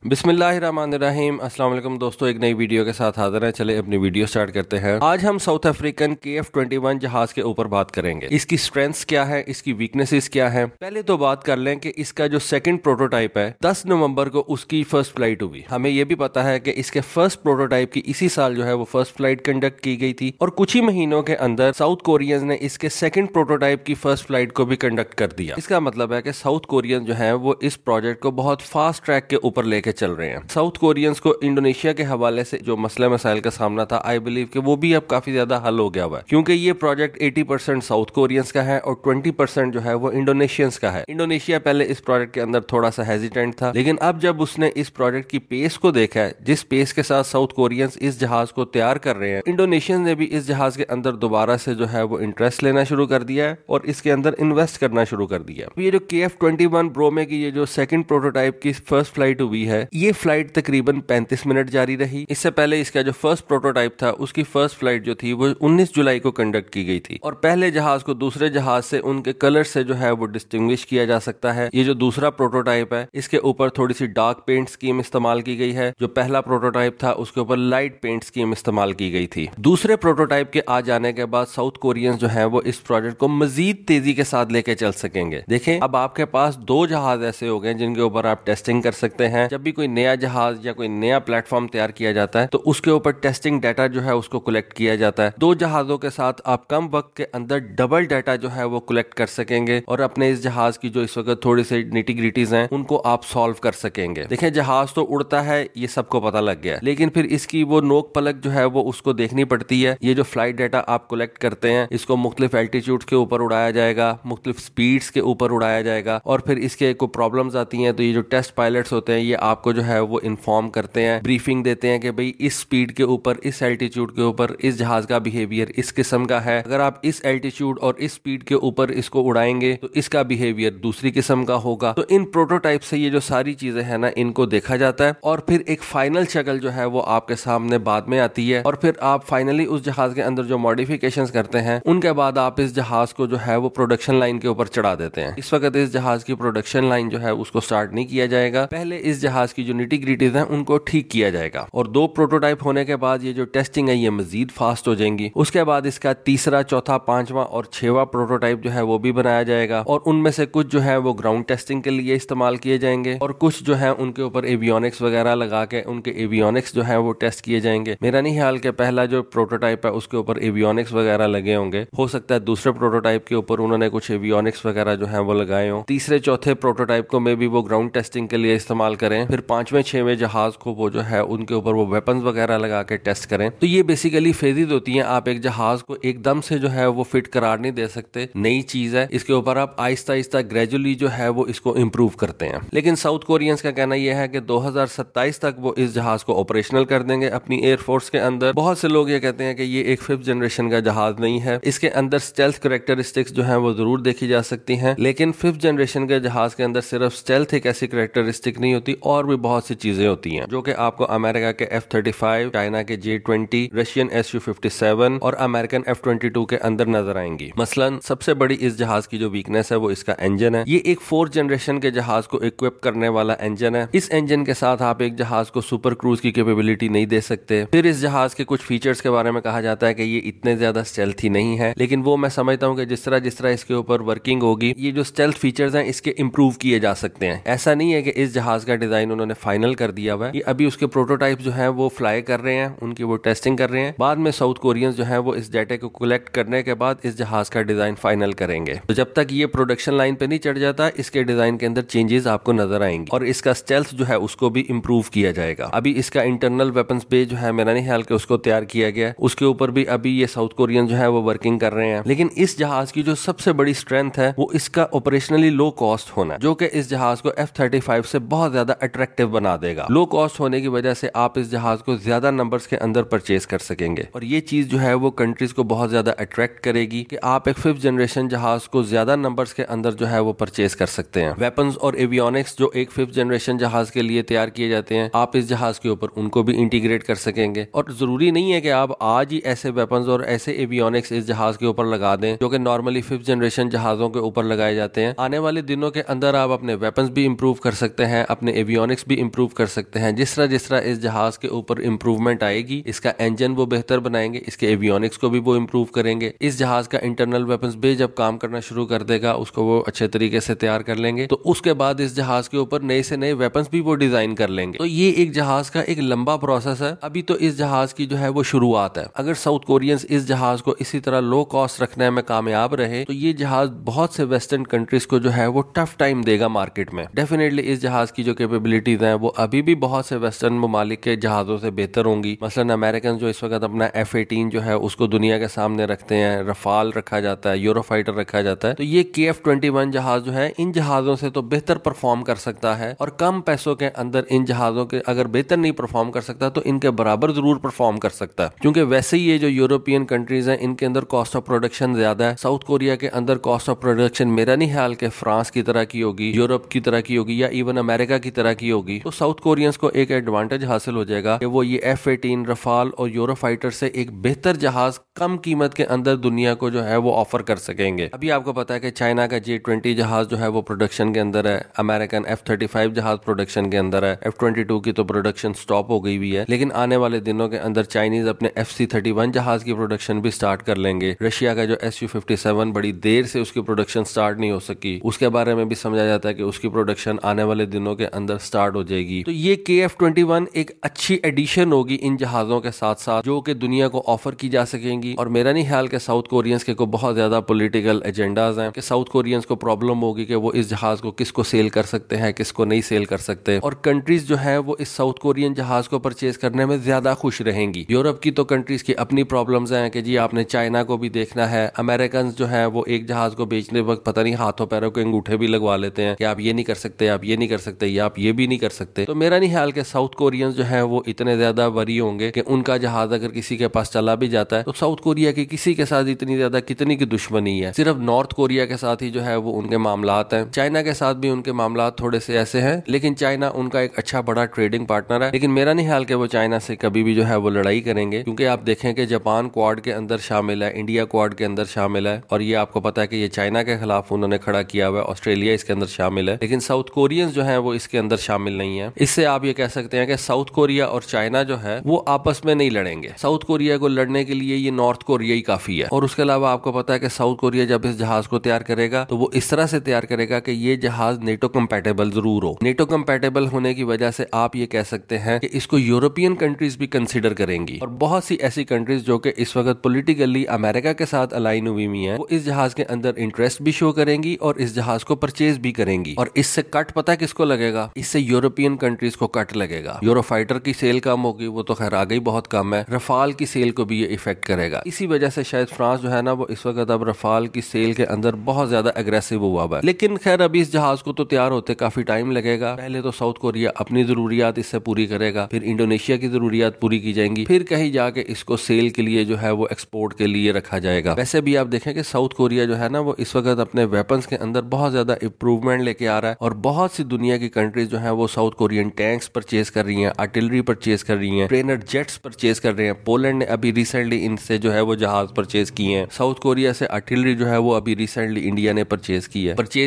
बिस्मिल्लाहिर्रहमानिर्रहीम। अस्सलाम वालेकुम दोस्तों, एक नई वीडियो के साथ हाजिर हैं। चले अपनी वीडियो स्टार्ट करते हैं। आज हम साउथ अफ्रीकन KF-21 जहाज के ऊपर बात करेंगे। इसकी स्ट्रेंथ्स क्या है, इसकी वीकनेसेस क्या है। पहले तो बात कर लें कि इसका जो सेकंड प्रोटोटाइप है 10 नवंबर को उसकी फर्स्ट फ्लाइट हुई। हमें यह भी पता है कि इसके फर्स्ट प्रोटोटाइप की इसी साल जो है वो फर्स्ट फ्लाइट कंडक्ट की गई थी और कुछ ही महीनों के अंदर साउथ कोरियंस ने इसके सेकंड प्रोटोटाइप की फर्स्ट फ्लाइट को भी कंडक्ट कर दिया। इसका मतलब है कि साउथ कोरियन जो है वो इस प्रोजेक्ट को बहुत फास्ट ट्रैक के ऊपर लेके चल रहे हैं। साउथ कोरियंस को इंडोनेशिया के हवाले से जो मसले मसाइल का सामना था, आई बिलीव कि वो भी अब काफी ज्यादा हल हो गया हुआ है, क्योंकि ये प्रोजेक्ट 80% साउथ कोरियंस का है और 20% जो है वो इंडोनेशियंस का है। इंडोनेशिया पहले इस प्रोजेक्ट के अंदर थोड़ा सा हेजिटेंट था, लेकिन अब जब उसने इस प्रोजेक्ट की पेस को देखा है, जिस पेस के साथ साउथ कोरियंस इस जहाज को तैयार कर रहे हैं, इंडोनेशियंस ने भी इस जहाज के अंदर दोबारा से जो है वो इंटरेस्ट लेना शुरू कर दिया है और इसके अंदर इन्वेस्ट करना शुरू कर दिया। ये जो KF-21 ब्रोमे की ये जो सेकंड प्रोटोटाइप की फर्स्ट फ्लाइट हुई है, ये फ्लाइट तकरीबन 35 मिनट जारी रही। इससे पहले इसका जो फर्स्ट प्रोटोटाइप था उसकी फर्स्ट फ्लाइट जो थी वो 19 जुलाई को कंडक्ट की गई थी और पहले जहाज को दूसरे जहाज से उनके कलर से जो है वो डिस्टिंग्विश किया जा सकता है। ये जो दूसरा प्रोटोटाइप है इसके ऊपर थोड़ी सी डार्क पेंट स्कीम इस्तेमाल की गई है। जो पहला प्रोटोटाइप था उसके ऊपर लाइट पेंट स्कीम इस्तेमाल की गई थी। दूसरे प्रोटोटाइप के आ जाने के बाद साउथ कोरियंस जो है वो इस प्रोजेक्ट को मजीद तेजी के साथ लेके चल सकेंगे। देखें, अब आपके पास 2 जहाज ऐसे हो गए जिनके ऊपर आप टेस्टिंग कर सकते हैं। जब भी कोई नया जहाज या कोई नया प्लेटफॉर्म तैयार किया जाता है तो उसके ऊपर टेस्टिंग डाटा जो है उसको कलेक्ट किया जाता है। 2 जहाजों के साथ आप कम वक्त के अंदर डबल डाटा जो है वो कलेक्ट कर सकेंगे और अपने इस जहाज की जो इस वक्त थोड़ी सी निटी ग्रिटीज हैं उनको आप सॉल्व कर सकेंगे। देखें, जहाज तो उड़ता है, ये सबको पता लग गया, लेकिन फिर इसकी वो नोक पलक जो है वो उसको देखनी पड़ती है। ये जो फ्लाइट डाटा आप कलेक्ट करते हैं इसको मुख्तलिफ एल्टीट्यूड के ऊपर उड़ाया जाएगा, मुख्तलिफ स्पीड्स के ऊपर उड़ाया जाएगा और फिर इसके कोई प्रॉब्लम्स आती हैं तो ये जो टेस्ट पायलट्स होते हैं ये आपको जो है वो इन्फॉर्म करते हैं, ब्रीफिंग देते हैं कि भाई इस स्पीड के ऊपर, इस एल्टीट्यूड के ऊपर इस जहाज का बिहेवियर इस किस्म का है। अगर आप इस एल्टीट्यूड और इस स्पीड के ऊपर इसको उड़ाएंगे तो इसका बिहेवियर दूसरी किस्म का होगा। तो इन प्रोटोटाइप से ये जो सारी चीजें हैं ना, इनको देखा जाता है और फिर एक फाइनल शक्ल जो है वो आपके सामने बाद में आती है और फिर आप फाइनली उस जहाज के अंदर जो मॉडिफिकेशंस करते हैं उनके बाद आप इस जहाज को जो है वो प्रोडक्शन लाइन के ऊपर चढ़ा देते हैं। इस वक्त इस जहाज की प्रोडक्शन लाइन जो है उसको स्टार्ट नहीं किया जाएगा, पहले इस जहाज की जो निटी ग्रिटीज हैं उनको ठीक किया जाएगा और 2 प्रोटोटाइप होने के बाद ये जो टेस्टिंग है ये मजीद फास्ट हो जाएंगी। उसके बाद इसका तीसरा, चौथा, 5वां और 6वां प्रोटोटाइप जो है वो भी बनाया जाएगा और उनमें से कुछ जो है वो ग्राउंड टेस्टिंग के लिए इस्तेमाल किए जाएंगे और कुछ जो है उनके ऊपर एवियोनिक्स वगैरह लगा के उनके एवियोनिक्स जो है वो टेस्ट किए जाएंगे। मेरा नहीं ख्याल कि पहला जो प्रोटोटाइप है उसके ऊपर एवियोनिक्स वगैरह लगे होंगे, हो सकता है दूसरे प्रोटोटाइप के ऊपर उन्होंने कुछ एवियोनिक्स वगैरह जो है वो लगाए हों। तीसरे चौथे प्रोटोटाइप को मे भी वो ग्राउंड टेस्टिंग के लिए इस्तेमाल करें, फिर 5वें 6वें जहाज को वो जो है उनके ऊपर वो वेपन्स वगैरह लगा के टेस्ट करें। तो ये बेसिकली फेजेस होती हैं। आप एक जहाज को एकदम से जो है वो फिट करार नहीं दे सकते, नई चीज है, इसके ऊपर आप आहिस्ता आहिस्ता ग्रेजुअली जो है वो इसको इम्प्रूव करते हैं। लेकिन साउथ कोरियंस का कहना यह है कि 2027 तक वो इस जहाज को ऑपरेशनल कर देंगे अपनी एयरफोर्स के अंदर। बहुत से लोग ये कहते हैं कि ये एक 5th जनरेशन का जहाज नहीं है, इसके अंदर स्टेल्थ कैरेक्टरिस्टिक्स जो है वो जरूर देखी जा सकती हैं, लेकिन 5th जनरेशन के जहाज के अंदर सिर्फ स्टेल्थ एक ऐसी कैरेक्टरिस्टिक नहीं होती, और भी बहुत सी चीजें होती हैं जो कि आपको अमेरिका के F-35, चाइना के J-20, रशियन Su-57 और अमेरिकन F-22 के अंदर नजर आएंगी। मसलन सबसे बड़ी इस जहाज की जो वीकनेस है वो इसका इंजन है। ये एक 4th जनरेशन के जहाज को इक्विप करने वाला इंजन है। इस इंजन के साथ आप एक जहाज को सुपर क्रूज की कैपेबिलिटी नहीं दे सकते। फिर इस जहाज के कुछ फीचर्स के बारे में कहा जाता है कि ये इतने ज्यादा स्टेल्थी नहीं है, लेकिन वो मैं समझता हूँ कि जिस तरह इसके ऊपर वर्किंग होगी, ये जो स्टेल्थ फीचर्स हैं इसके इंप्रूव किए जा सकते हैं। ऐसा नहीं है कि इस जहाज का डिजाइन उन्होंने फाइनल कर दिया हुआ है, ये अभी उसके प्रोटोटाइप जो है वो फ्लाई कर रहे हैं, उनकी वो टेस्टिंग कर रहे हैं। बाद में साउथ कोरियंस जो है वो इस डाटा को कलेक्ट करने के बाद इस जहाज का डिजाइन फाइनल करेंगे। तो जब तक ये प्रोडक्शन लाइन पे नहीं चढ़ जाता, इसके डिजाइन के अंदर चेंजेस आपको नजर आएंगे और इसका स्टेल्थ जो है उसको भी इंप्रूव किया जाएगा। अभी इसका इंटरनल वेपन्स बेस जो है मेरा नहीं ख्याल कि उसको तैयार किया गया, उसके ऊपर भी अभी ये साउथ कोरियन जो है वो वर्किंग कर रहे हैं। लेकिन इस जहाज की जो सबसे बड़ी स्ट्रेंथ है वो इसका ऑपरेशनली लो कॉस्ट होना, जो कि इस जहाज को F-35 से बहुत ज्यादा अट्रैक्टिव बना देगा। लो कॉस्ट होने की वजह से आप इस जहाज को ज्यादा नंबर्स के अंदर परचेज कर सकेंगे और ये चीज जो है वो कंट्रीज को बहुत ज्यादा अट्रैक्ट करेगी कि आप एक 5th जनरेशन जहाज को ज्यादा नंबर्स के अंदर जो है वो परचेज कर सकते हैं। वेपन्स और एवियोनिक्स जो एक 5th जनरेशन जहाज के लिए तैयार किए जाते हैं, आप इस जहाज के ऊपर उनको भी इंटीग्रेट कर सकेंगे और जरूरी नहीं है कि आप आज ही ऐसे वेपन्स और ऐसे एवियोनिक्स इस जहाज के ऊपर लगा दें जो कि नॉर्मली 5th जनरेशन जहाजों के ऊपर लगाए जाते हैं। आने वाले दिनों के अंदर आप अपने वेपन्स भी इंप्रूव कर सकते हैं, अपने एवियोनिक्स एवियोनिक्स भी इम्प्रूव कर सकते हैं। जिस तरह इस जहाज के ऊपर इम्प्रूवमेंट आएगी, इसका इंजन वो बेहतर बनाएंगे, इसके एवियोनिक्स को भी वो इम्प्रूव करेंगे। इस जहाज का इंटरनल वेपन्स बे जब काम करना शुरू कर देगा, उसको वो अच्छे तरीके से तैयार कर लेंगे, तो उसके बाद इस जहाज के ऊपर नए से नए वेपन्स भी वो डिजाइन कर लेंगे। तो ये एक जहाज का एक लंबा प्रोसेस है। अभी तो इस जहाज की जो है वो शुरुआत है। अगर साउथ कोरियंस इस जहाज को इसी तरह लो कॉस्ट रखने में कामयाब रहे तो ये जहाज बहुत से वेस्टर्न कंट्रीज को जो है वो टफ टाइम देगा मार्केट में। डेफिनेटली इस जहाज की जो कैपेबिलिटीज हैं वो अभी भी बहुत से वेस्टर्न ममालिक के जहाजों से बेहतर होंगी। मसलन अमेरिकन जो इस वक्त अपना F-18 जो है उसको दुनिया के सामने रखते हैं, रफाल रखा जाता है, यूरोफाइटर रखा जाता है, तो ये KF-21 जहाज जो है इन जहाजों से तो बेहतर परफॉर्म कर सकता है। और कम पैसों के अंदर इन जहाजों के अगर बेहतर नहीं परफॉर्म कर सकता तो इनके बराबर जरूर परफॉर्म कर सकता है, क्योंकि वैसे ही ये जो यूरोपियन कंट्रीज हैं इनके अंदर कॉस्ट ऑफ प्रोडक्शन ज्यादा है। साउथ कोरिया के अंदर कॉस्ट ऑफ प्रोडक्शन मेरा नहीं ख्याल के फ्रांस की तरह की होगी, यूरोप की तरह की होगी, या इवन अमेरिका की तरह की होगी। तो साउथ कोरियंस को एक एडवांटेज हासिल हो जाएगा कि वो ये F-18, रफाल और यूरोफाइटर से एक बेहतर जहाज कम कीमत के अंदर दुनिया को जो है वो ऑफर कर सकेंगे। अभी आपको पता है कि चाइना का J-20 जहाज जो है वो प्रोडक्शन के अंदर है, अमेरिकन F-35 जहाज प्रोडक्शन के अंदर है, F-22 की तो प्रोडक्शन स्टॉप हो गई भी है, लेकिन आने वाले दिनों के अंदर चाइनीज अपने FC-31 जहाज की प्रोडक्शन भी स्टार्ट कर लेंगे। रशिया का जो Su-57 बड़ी देर से उसकी प्रोडक्शन स्टार्ट नहीं हो सकी, उसके बारे में भी समझा जाता है कि उसकी प्रोडक्शन आने वाले दिनों के अंदर स्टार्ट हो जाएगी। तो ये KF-21 एक अच्छी एडिशन होगी इन जहाजों के साथ साथ, जो कि दुनिया को ऑफर की जा सकेंगी। और मेरा नहीं ख्याल कि साउथ कोरियंस के को बहुत ज्यादा पॉलिटिकल एजेंडाज हैं कि साउथ कोरियंस को प्रॉब्लम होगी कि वो इस जहाज को किसको सेल कर सकते हैं, किसको नहीं सेल कर सकते। और कंट्रीज जो है वो इस साउथ कोरियन जहाज को परचेज करने में ज्यादा खुश रहेंगी। यूरोप की तो कंट्रीज की अपनी प्रॉब्लम्स हैं कि जी आपने चाइना को भी देखना है। अमेरिकन जो है वो एक जहाज को बेचने वक्त पता नहीं हाथों पैरों के अंगूठे भी लगवा लेते हैं कि आप ये नहीं कर सकते, आप ये नहीं कर सकते, या आप ये भी नहीं कर सकते। तो मेरा नहीं ख्याल कि साउथ कोरियंस जो है वो इतने ज्यादा वरी होंगे कि उनका जहाज अगर किसी के पास चला भी जाता है तो साउथ कोरिया की किसी के साथ इतनी ज्यादा कितनी की दुश्मनी है। सिर्फ नॉर्थ कोरिया के साथ ही जो है वो उनके मामलात हैं। चाइना के साथ भी उनके मामलात थोड़े से ऐसे हैं, लेकिन चाइना उनका एक अच्छा बड़ा ट्रेडिंग पार्टनर है। लेकिन मेरा नहीं ख्याल कि वो चाइना से कभी भी जो है वो लड़ाई करेंगे, क्योंकि आप देखें कि जापान क्वाड के अंदर शामिल है, इंडिया क्वाड के अंदर शामिल है, और ये आपको पता है कि ये चाइना के खिलाफ उन्होंने खड़ा किया हुआ है। ऑस्ट्रेलिया इसके अंदर शामिल है, लेकिन साउथ कोरियंस जो है वो इसके अंदर शामिल नहीं है। इससे आप ये कह सकते हैं कि साउथ कोरिया और चाइना जो है वो आपस में नहीं लड़ेंगे। साउथ कोरिया को लड़ने के लिए ये नॉर्थ कोरिया ही काफी है। और उसके अलावा आपको पता है कि साउथ कोरिया जब इस जहाज को तैयार करेगा तो वो इस तरह से तैयार करेगा कि ये जहाज नेटो कंपैटिबल जरूर हो। नेटो कंपैटिबल होने की वजह से आप ये कह सकते हैं कि इसको यूरोपियन कंट्रीज भी कंसिडर करेंगी, और बहुत सी ऐसी कंट्रीज जो कि इस वक्त पॉलिटिकली अमेरिका के साथ अलाइन हुई है वो इस जहाज के अंदर इंटरेस्ट भी शो करेंगी और इस जहाज को परचेज भी करेंगी। और इससे कट पता किसको लगेगा? इससे यूरोपियन कंट्रीज को कट लगेगा। यूरोफाइटर की सेल कम होगी, वो तो खैर आ गई बहुत कम है। रफाल की सेल को भी ये इफेक्ट करेगा। इसी वजह से शायद फ्रांस जो है ना वो इस वक्त अब रफाल की सेल के अंदर बहुत ज्यादा एग्रेसिव हुआ है। लेकिन खैर अभी इस जहाज को तो तैयार होते काफी टाइम लगेगा। पहले तो साउथ कोरिया अपनी जरूरियात इससे पूरी करेगा, फिर इंडोनेशिया की जरूरियात पूरी की जाएंगी, फिर कहीं जाके इसको सेल के लिए जो है वो एक्सपोर्ट के लिए रखा जाएगा। वैसे भी आप देखें कि साउथ कोरिया जो है ना वो इस वक्त अपने वेपन्स के अंदर बहुत ज्यादा इंप्रूवमेंट लेके आ रहा है, और बहुत सी दुनिया की कंट्रीज जो है वो साउथ कोरियन टैंक्स परचेज कर रही हैं, आर्टिलरी परचेज कर रही हैं, ट्रेनर जेट्स परचेज कर रहे हैं। पोलैंड ने अभी रिसेंटली इनसे जो है वो जहाज परचेज किए हैं। साउथ कोरिया से आर्टिलरी जो है वो अभी रिसेंटली इंडिया ने परचेज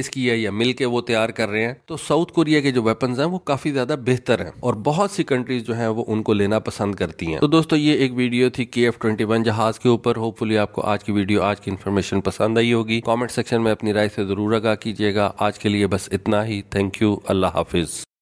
की है या मिलके वो तैयार कर रहे हैं। तो साउथ कोरिया के जो वेपन्स हैं वो काफी ज्यादा बेहतर हैं, और बहुत सी कंट्रीज जो है वो उनको लेना पसंद करती हैं। तो दोस्तों ये एक वीडियो थी KF-21 जहाज के ऊपर। होपफुली आपको आज की वीडियो, आज की इन्फॉर्मेशन पसंद आई होगी। कमेंट सेक्शन में अपनी राय से जरूर आगाह कीजिएगा। आज के लिए बस इतना ही। Thank you. Allah Hafiz.